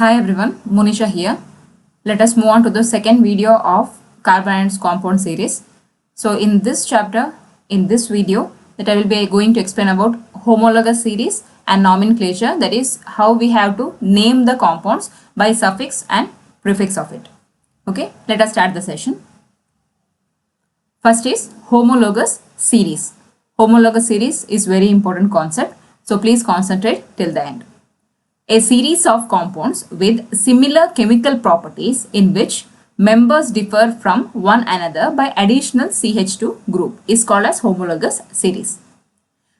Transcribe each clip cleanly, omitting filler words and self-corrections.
Hi everyone, Monisha here. Let us move on to the second video of carbon ions compound series. So in this chapter, in this video, that I will be going to explain about homologous series and nomenclature, that is how we have to name the compounds by suffix and prefix of it. Okay, let us start the session. First is homologous series. Homologous series is very important concept. So please concentrate till the end. A series of compounds with similar chemical properties in which members differ from one another by additional CH2 group is called as homologous series.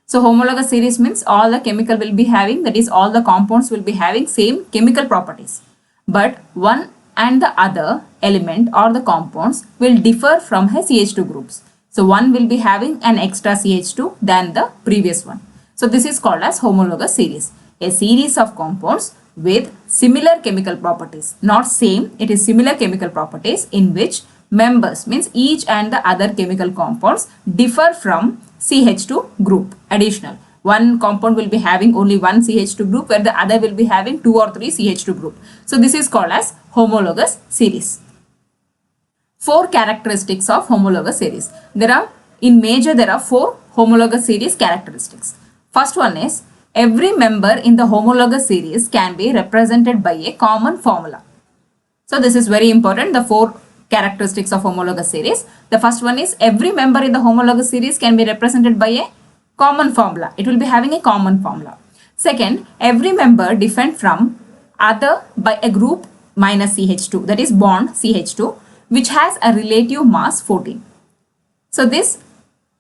So homologous series means all the chemical will be having, that is all the compounds will be having same chemical properties, but one and the other element or the compounds will differ from a CH2 groups. So one will be having an extra CH2 than the previous one. So this is called as homologous series. A series of compounds with similar chemical properties, not same, it is similar chemical properties in which members means each and the other chemical compounds differ from CH2 group additional. One compound will be having only one CH2 group where the other will be having 2 or 3 CH2 group. So this is called as homologous series. 4 characteristics of homologous series. There are 4 homologous series characteristics. First one is every member in the homologous series can be represented by a common formula. So this is very important, the 4 characteristics of homologous series. The first one is every member in the homologous series can be represented by a common formula. It will be having a common formula. Second, every member different from other by a group minus CH2, that is bond CH2, which has a relative mass 14. So this,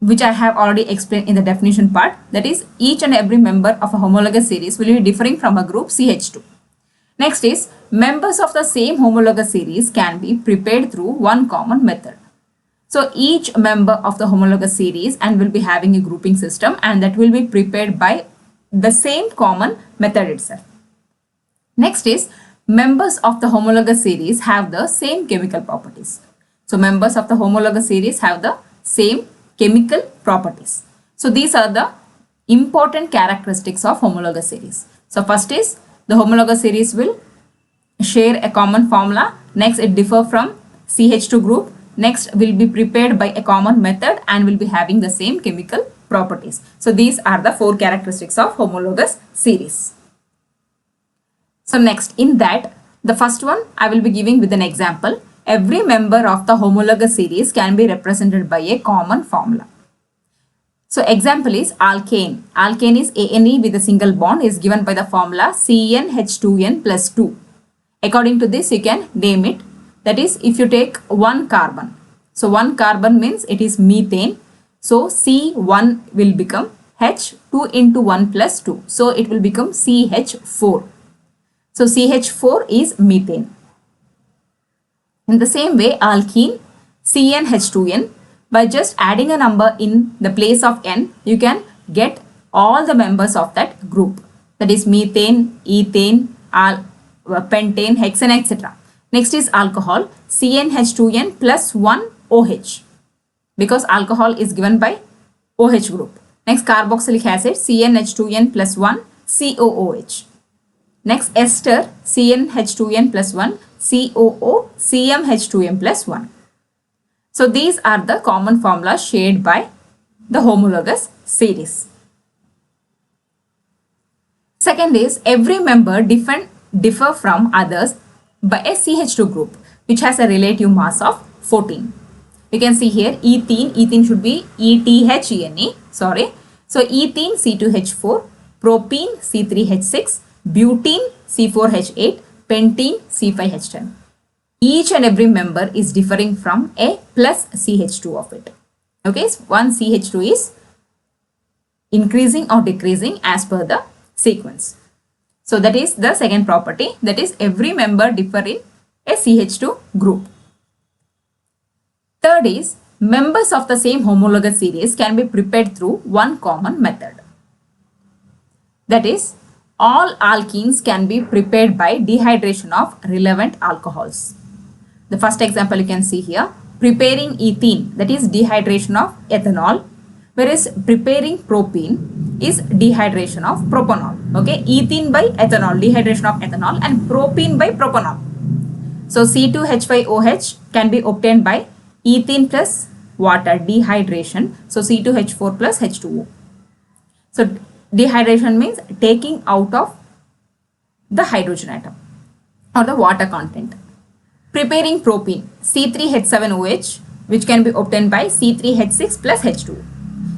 which I have already explained in the definition part, that is each and every member of a homologous series will be differing from a group CH2. Next is members of the same homologous series can be prepared through one common method. So each member of the homologous series and will be having a grouping system, and that will be prepared by the same common method itself. Next is members of the homologous series have the same chemical properties. So members of the homologous series have the same chemical properties. So these are the important characteristics of homologous series. So first is the homologous series will share a common formula. Next, it differ from CH2 group. Next, will be prepared by a common method and will be having the same chemical properties. So these are the 4 characteristics of homologous series. So next, in that, the first one I will be giving with an example. Every member of the homologous series can be represented by a common formula. So example is alkane. Alkane is ANE with a single bond is given by the formula CnH2n plus 2. According to this, you can name it. That is, if you take one carbon. So one carbon means it is methane. So C1 will become H2 into 1 plus 2. So it will become CH4. So CH4 is methane. In the same way, alkene, CnH2n, by just adding a number in the place of n, you can get all the members of that group. That is methane, ethane, pentane, hexane, etc. Next is alcohol, CnH2n plus 1 OH, because alcohol is given by OH group. Next, carboxylic acid, CnH2n plus 1 COOH. Next, ester, CnH2n plus 1 COO CmH2n plus 1. So these are the common formulas shared by the homologous series. Second is every member differ from others by a CH2 group which has a relative mass of 14. You can see here ethene should be ETHENE, sorry. So ethene C2H4, propene C3H6, butene C4H8, pentene C5H10. Each and every member is differing from a plus CH2 of it. Okay, so one CH2 is increasing or decreasing as per the sequence. So that is the second property, that is every member differ in a CH2 group. Third is members of the same homologous series can be prepared through one common method. That is, all alkenes can be prepared by dehydration of relevant alcohols. The first example you can see here, preparing ethene, that is dehydration of ethanol, whereas preparing propene, is dehydration of propanol. Okay, ethene by ethanol, dehydration of ethanol, and propene by propanol. So C2H5OH can be obtained by ethene plus water, dehydration. So C2H4 plus H2O. So dehydration means taking out of the hydrogen atom or the water content. Preparing propene, C3H7OH, which can be obtained by C3H6 plus H2O.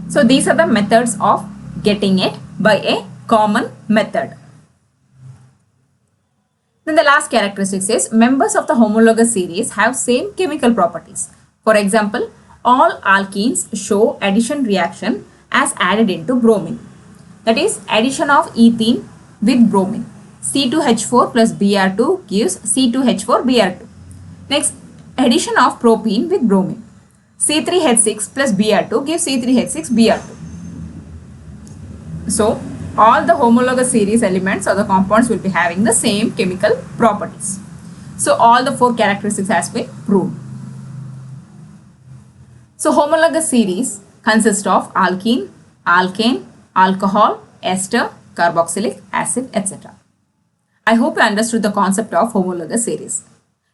So these are the methods of getting it by a common method. Then the last characteristic is members of the homologous series have same chemical properties. For example, all alkenes show addition reaction as added into bromine. That is addition of ethene with bromine. C2H4 plus Br2 gives C2H4Br2. Next, addition of propene with bromine. C3H6 plus Br2 gives C3H6Br2. So, all the homologous series elements or the compounds will be having the same chemical properties. So, all the four characteristics has been proved. So, homologous series consist of alkene, alkane, alcohol, ester, carboxylic acid, etc. I hope you understood the concept of homologous series.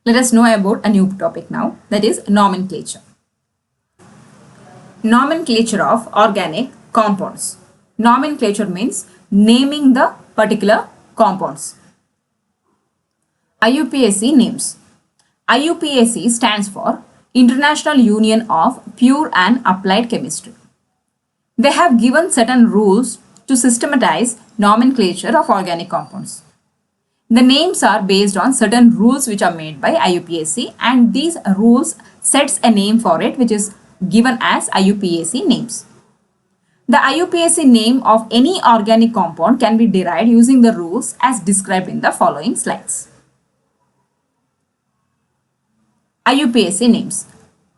Let us know about a new topic now, that is nomenclature. Nomenclature of organic compounds. Nomenclature means naming the particular compounds. IUPAC names. IUPAC stands for International Union of Pure and Applied Chemistry. They have given certain rules to systematize nomenclature of organic compounds. The names are based on certain rules which are made by IUPAC, and these rules sets a name for it which is given as IUPAC names. The IUPAC name of any organic compound can be derived using the rules as described in the following slides. IUPAC names.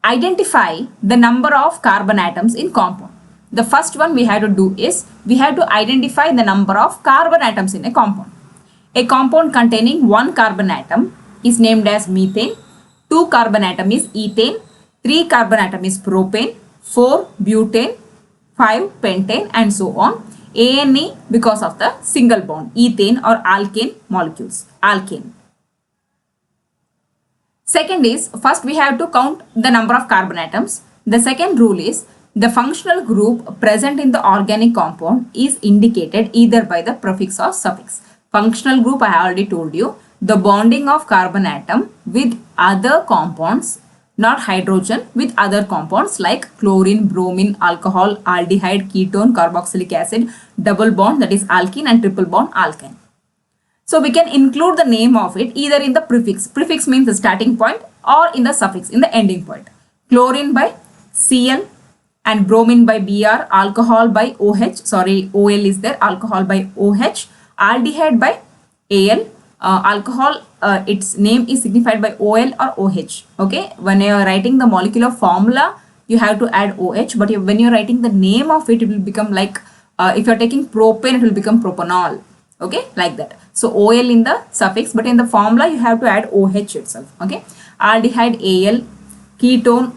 Identify the number of carbon atoms in compound. The first one we have to do is we have to identify the number of carbon atoms in a compound. A compound containing one carbon atom is named as methane, 2 carbon atom is ethane, 3 carbon atom is propane, 4 butane, 5 pentane, and so on. ANE because of the single bond, ethane or alkane molecules, alkane. Second is, first we have to count the number of carbon atoms. The second rule is, the functional group present in the organic compound is indicated either by the prefix or suffix. Functional group I already told you, the bonding of carbon atom with other compounds, not hydrogen, with other compounds like chlorine, bromine, alcohol, aldehyde, ketone, carboxylic acid, double bond, that is alkene, and triple bond alkyne. So we can include the name of it either in the prefix. Prefix means the starting point, or in the suffix, in the ending point. Chlorine by Cl and bromine by Br, alcohol by OH, sorry, OL is there, alcohol by OH, aldehyde by Al, alcohol, its name is signified by OL or OH. Okay, when you are writing the molecular formula, you have to add OH, but when you are writing the name of it, it will become like, if you are taking propane, it will become propanol. Okay, like that. So OL in the suffix, but in the formula, you have to add OH itself. Okay, aldehyde Al, ketone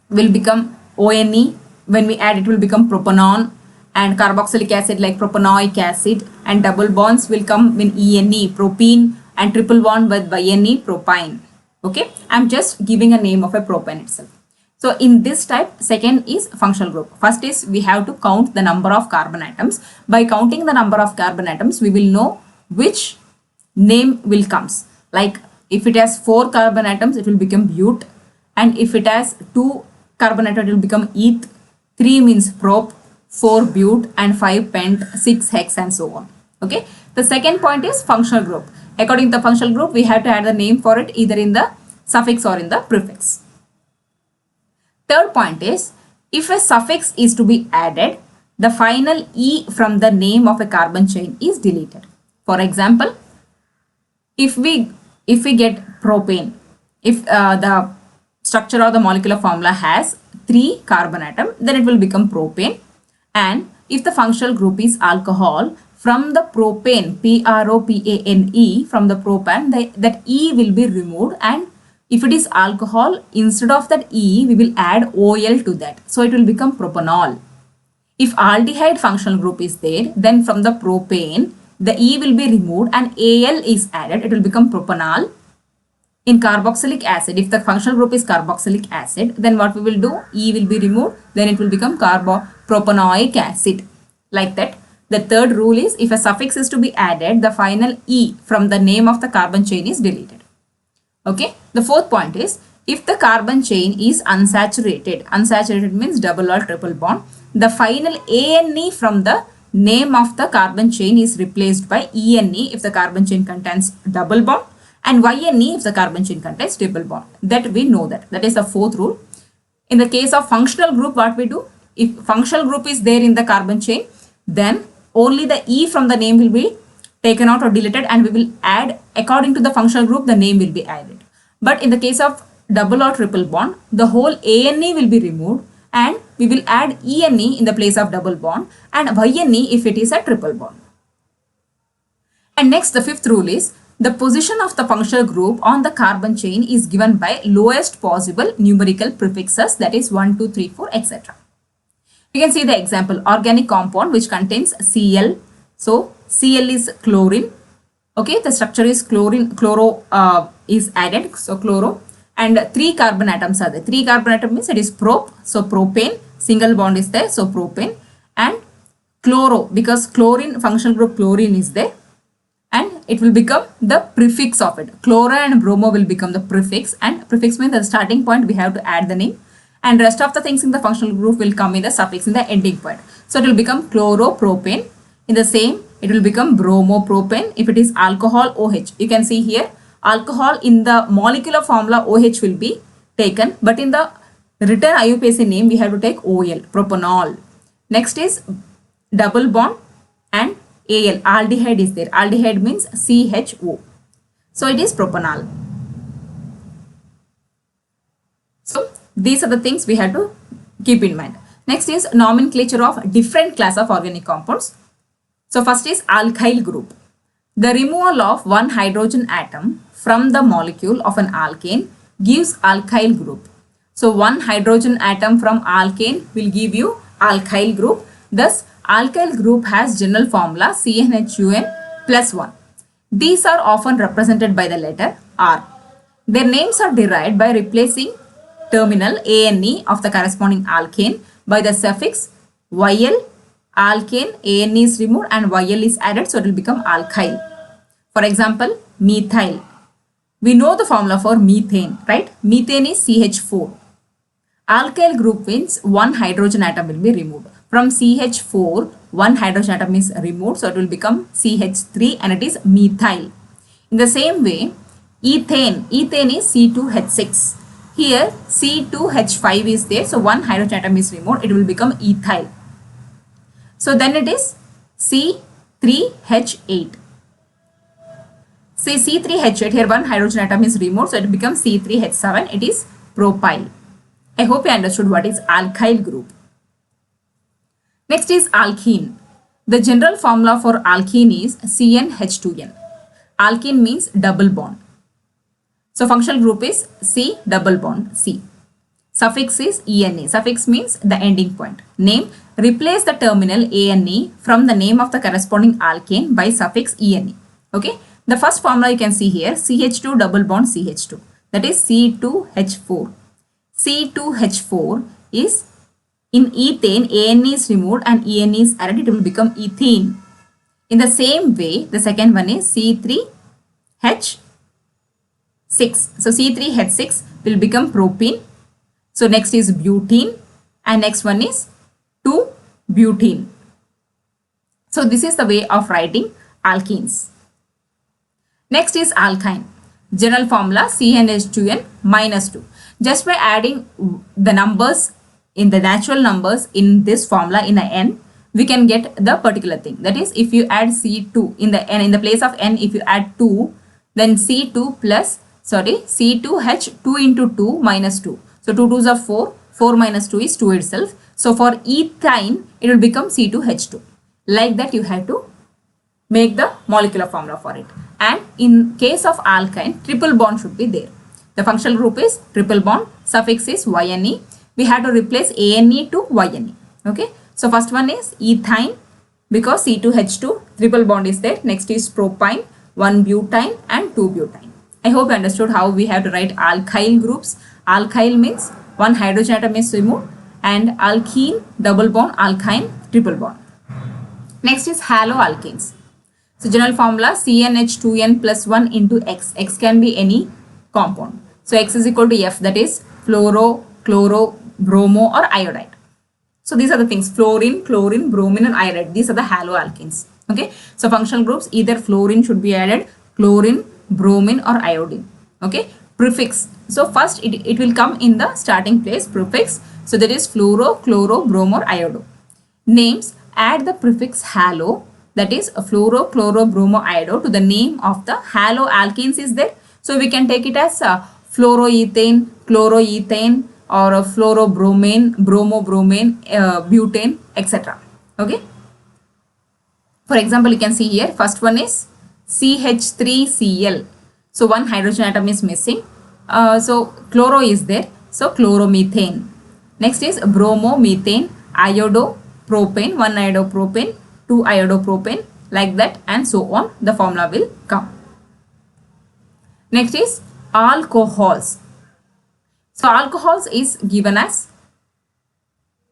will become ONE. When we add, it will become propanone. And carboxylic acid like propanoic acid, and double bonds will come in ENE, propene, and triple bond with YNE, propyne. Okay, I'm just giving a name of a propane itself. So in this type, second is functional group. First is we have to count the number of carbon atoms. By counting the number of carbon atoms, we will know which name will comes. Like if it has 4 carbon atoms, it will become bute, and if it has 2 carbon atoms, it will become eth, 3 means prop, 4 bute, and 5 pent, 6 hex, and so on. Okay. The second point is functional group. According to the functional group, we have to add the name for it either in the suffix or in the prefix. Third point is, if a suffix is to be added, the final E from the name of a carbon chain is deleted. For example, if we get propane, if the structure or the molecular formula has 3 carbon atom, then it will become propane. And if the functional group is alcohol, from the propane, PROPANE, from the propane, that E will be removed, and if it is alcohol, instead of that E, we will add OL to that. So it will become propanol. If aldehyde functional group is there, then from the propane, the E will be removed and Al is added. It will become propanol. In carboxylic acid, if the functional group is carboxylic acid, then what we will do? E will be removed, then it will become propanoic acid. Like that. The third rule is, if a suffix is to be added, the final E from the name of the carbon chain is deleted. Okay. The fourth point is, if the carbon chain is unsaturated, unsaturated means double or triple bond, the final ANE from the name of the carbon chain is replaced by ENE if the carbon chain contains double bond, and YNE if the carbon chain contains triple bond. That we know that. That is the fourth rule. In the case of functional group, what we do? If functional group is there in the carbon chain, then only the E from the name will be taken out or deleted, and we will add according to the functional group, the name will be added. But in the case of double or triple bond, the whole ANE will be removed and we will add ENE in the place of double bond and YNE if it is a triple bond. And next, the fifth rule is, the position of the functional group on the carbon chain is given by lowest possible numerical prefixes, that is 1, 2, 3, 4, etc. You can see the example, organic compound which contains Cl. So Cl is chlorine. Okay, the structure is chlorine, chloro is added, so chloro, and 3 carbon atoms are there. 3 carbon atom means it is prop, so propane, single bond is there, so propane, and chloro, because chlorine, functional group chlorine is there, and it will become the prefix of it. Chloro and bromo will become the prefix, and prefix means the starting point, we have to add the name, and rest of the things in the functional group will come in the suffix in the ending point. So it will become chloropropane. In the same, it will become bromopropane if it is alcohol OH. You can see here, alcohol in the molecular formula OH will be taken, but in the written IUPAC name we have to take OL, propanol. Next is double bond and Al, aldehyde is there. Aldehyde means CHO. So it is propanol. So these are the things we have to keep in mind. Next is nomenclature of different class of organic compounds. So first is alkyl group. The removal of one hydrogen atom from the molecule of an alkane gives alkyl group. So one hydrogen atom from alkane will give you alkyl group. Thus, alkyl group has general formula CnHUN plus 1. These are often represented by the letter R. Their names are derived by replacing terminal ANE of the corresponding alkane by the suffix YL. Alkane, ANE is removed and YL is added, so it will become alkyl. For example, methyl. We know the formula for methane, right? Methane is CH4. Alkyl group means one hydrogen atom will be removed. From CH4, one hydrogen atom is removed, so it will become CH3 and it is methyl. In the same way, ethane. Ethane is C2H6. Here C2H5 is there, so one hydrogen atom is removed, it will become ethyl. So then it is C3H8. Say C3H8, here one hydrogen atom is removed, so it becomes C3H7, it is propyl. I hope you understood what is alkyl group. Next is alkene. The general formula for alkene is CnH2n. Alkene means double bond. So functional group is C double bond C. Suffix is ENA. Suffix means the ending point. Name, replace the terminal ANE from the name of the corresponding alkane by suffix ENE. Okay. The first formula you can see here, CH2 double bond CH2. That is C2H4. C2H4 is in ethane, ANE is removed and ENE is added, it will become ethene. In the same way, the second one is C3H6. So C3H6 will become propene. So next is butene and next one is 2-butene. So this is the way of writing alkenes. Next is alkyne. General formula CnH2n minus 2. Just by adding the numbers in the natural numbers in this formula in a n, we can get the particular thing. That is, if you add C2 in the n, in the place of n, if you add 2, then C2H2 into 2 minus 2. So 2 2s are 4. 4 minus 2 is 2 itself. So for ethyne, it will become C2H2. Like that, you have to make the molecular formula for it. And in case of alkyne, triple bond should be there. The functional group is triple bond. Suffix is YNE. We have to replace ANE to YNE. Okay. So first one is ethine, because C2H2 triple bond is there. Next is propyne, 1-butene and 2-butene. I hope you understood how we have to write alkyl groups. Alkyl means one hydrogen atom is removed, and alkene double bond, alkyne triple bond. Next is haloalkanes. So general formula CnH2n plus 1 into X. X can be any compound. So X is equal to F, that is fluoro, chloro, bromo or iodide. So these are the things: fluorine, chlorine, bromine and iodide. These are the haloalkanes. Okay. So functional groups, either fluorine should be added, chlorine, bromine or iodine. Okay. Prefix. So first it will come in the starting place, prefix. So that is fluoro, chloro, bromo or iodo. Names, add the prefix halo, that is fluoro, chloro, bromo, iodo to the name of the haloalkanes is there. So we can take it as fluoroethane, chloroethane or fluorobromine, bromobromine, butane, etc. Okay. For example, you can see here, first one is CH3Cl. So one hydrogen atom is missing. So chloro is there. So chloromethane. Next is bromomethane, iodopropane, 1 iodopropane, 2 iodopropane, like that and so on. The formula will come. Next is alcohols. So alcohols is given as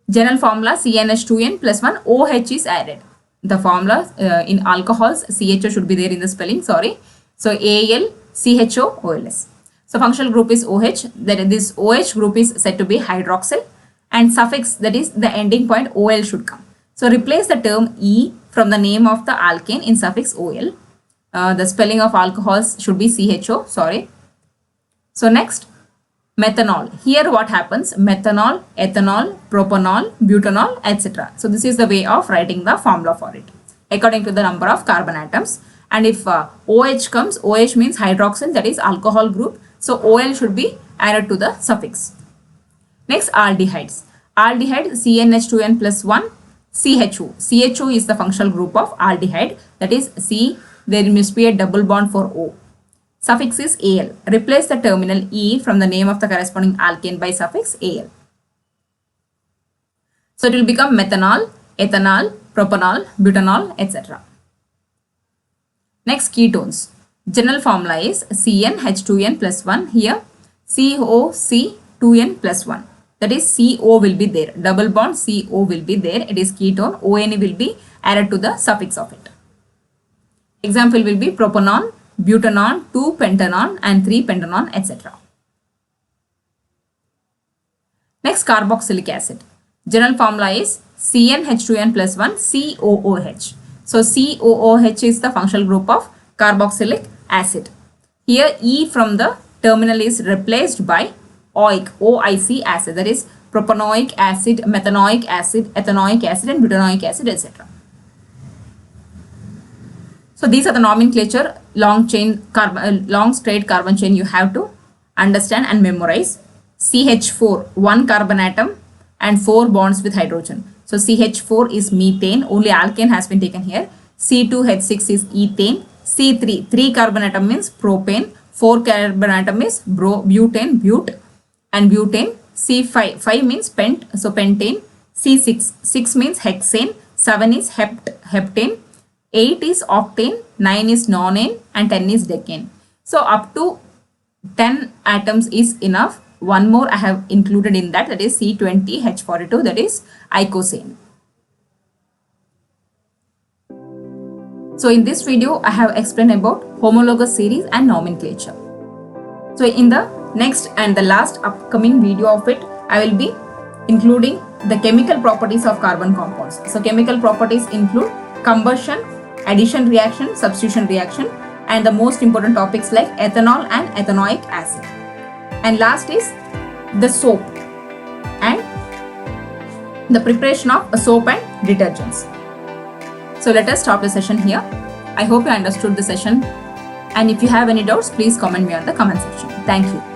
general formula CnH2n plus 1, OH is added. The formula in alcohols, CHO should be there in the spelling, sorry. So Al, CHO, OLS. So functional group is OH, that this OH group is said to be hydroxyl, and suffix, that is the ending point, OL should come. So replace the term E from the name of the alkane in suffix OL. The spelling of alcohols should be CHO, sorry. So next, methanol. Here what happens? Methanol, ethanol, propanol, butanol, etc. So this is the way of writing the formula for it according to the number of carbon atoms. And if OH comes, OH means hydroxyl, that is alcohol group. So OL should be added to the suffix. Next, aldehydes. Aldehyde, CnH2n plus 1, CHO. CHO is the functional group of aldehyde, that is C, there must be a double bond for O. Suffix is Al. Replace the terminal E from the name of the corresponding alkane by suffix Al. So it will become methanol, ethanol, propanol, butanol, etc. Next, ketones. General formula is CnH2n plus 1. Here COC2n plus 1. That is CO will be there. Double bond CO will be there. It is ketone. ON will be added to the suffix of it. Example will be propanol, butanon, 2-pentanon and 3-pentanon, etc. Next, carboxylic acid. General formula is CnH2n plus 1, COOH. So COOH is the functional group of carboxylic acid. Here E from the terminal is replaced by OIC acid, that is propanoic acid, methanoic acid, ethanoic acid and butanoic acid, etc. So these are the nomenclature, long straight carbon chain you have to understand and memorize. CH4, 1 carbon atom and 4 bonds with hydrogen. So CH4 is methane, only alkane has been taken here. C2H6 is ethane. C3, 3 carbon atom means propane, 4 carbon atom is butane, but and butane. C5, 5 means pent, so pentane. C6, 6 means hexane, 7 is heptane, 8 is octane, 9 is nonane and 10 is decane. So up to 10 atoms is enough. One more I have included in that, is C20H42, that is icosane. So in this video I have explained about homologous series and nomenclature. So in the next and the last upcoming video of it, I will be including the chemical properties of carbon compounds. So chemical properties include combustion, addition reaction, substitution reaction, and the most important topics like ethanol and ethanoic acid. And last is the soap and the preparation of a soap and detergents. So let us stop the session here. I hope you understood the session, and if you have any doubts, please comment me on the comment section. Thank you.